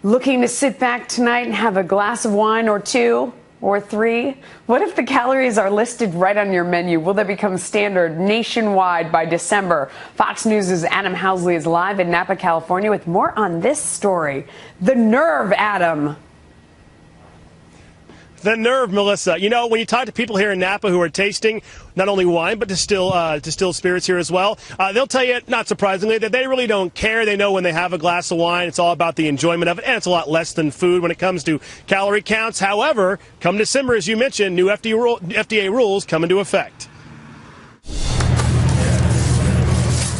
Looking to sit back tonight and have a glass of wine or two or three? What if the calories are listed right on your menu? Will they become standard nationwide by December? Fox News' Adam Housley is live in Napa, California with more on this story. The nerve, Adam. The nerve, Melissa. You know, when you talk to people here in Napa who are tasting not only wine but distilled spirits here as well, they'll tell you, not surprisingly, that they really don't care. They know when they have a glass of wine, it's all about the enjoyment of it, and it's a lot less than food when it comes to calorie counts. However, come December, as you mentioned, new FDA rules come into effect.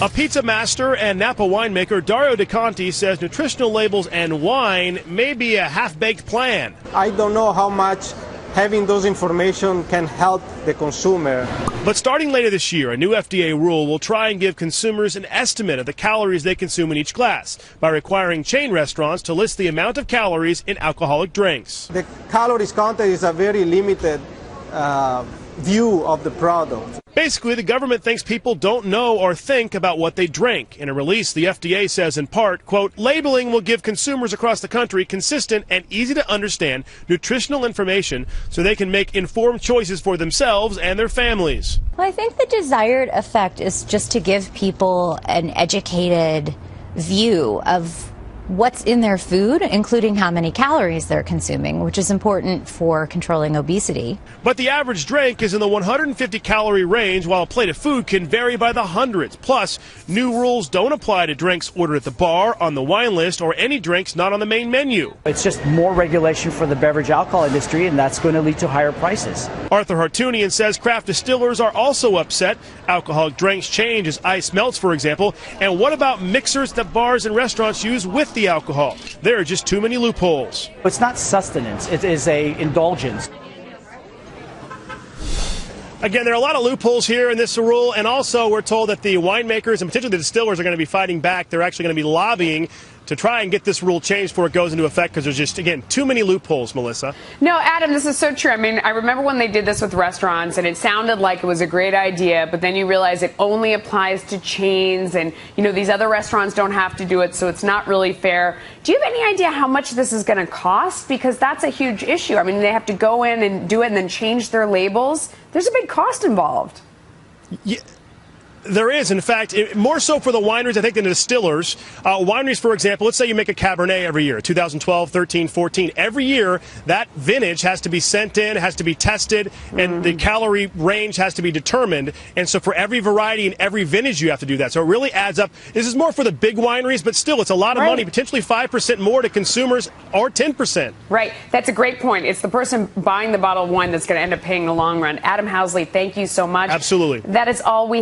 A pizza master and Napa winemaker Dario DeConti says nutritional labels and wine may be a half-baked plan. I don't know how much having those information can help the consumer. But starting later this year, a new FDA rule will try and give consumers an estimate of the calories they consume in each glass by requiring chain restaurants to list the amount of calories in alcoholic drinks. The calories content is a very limited view of the product. Basically, the government thinks people don't know or think about what they drink. In a release, the FDA says in part, quote, labeling will give consumers across the country consistent and easy to understand nutritional information so they can make informed choices for themselves and their families. Well, I think the desired effect is just to give people an educated view of what's in their food, including how many calories they're consuming, which is important for controlling obesity. But the average drink is in the 150 calorie range, while a plate of food can vary by the hundreds. Plus, new rules don't apply to drinks ordered at the bar, on the wine list, or any drinks not on the main menu. It's just more regulation for the beverage alcohol industry, and that's going to lead to higher prices. Arthur Hartunian says craft distillers are also upset. Alcoholic drinks change as ice melts, for example. And what about mixers that bars and restaurants use with the alcohol? There are just too many loopholes. It's not sustenance, it is a indulgence. Again, there are a lot of loopholes here in this rule, and also we're told that the winemakers and potentially the distillers are going to be fighting back. They're actually going to be lobbying to try and get this rule changed before it goes into effect because there's just, again, too many loopholes, Melissa. No, Adam, this is so true. I mean, I remember when they did this with restaurants, and it sounded like it was a great idea, but then you realize it only applies to chains, and, you know, these other restaurants don't have to do it, so it's not really fair. Do you have any idea how much this is going to cost? Because that's a huge issue. I mean, they have to go in and do it and then change their labels. There's a big cost involved. Yeah. There is, in fact, more so for the wineries, I think, than the distillers. Wineries, for example, let's say you make a Cabernet every year, 2012, 13, 14. Every year, that vintage has to be sent in, has to be tested, and the calorie range has to be determined. And so for every variety and every vintage, you have to do that. So it really adds up. This is more for the big wineries, but still, it's a lot of money, potentially 5% more to consumers or 10%. Right. That's a great point. It's the person buying the bottle of wine that's going to end up paying in the long run. Adam Housley, thank you so much. Absolutely. That is all we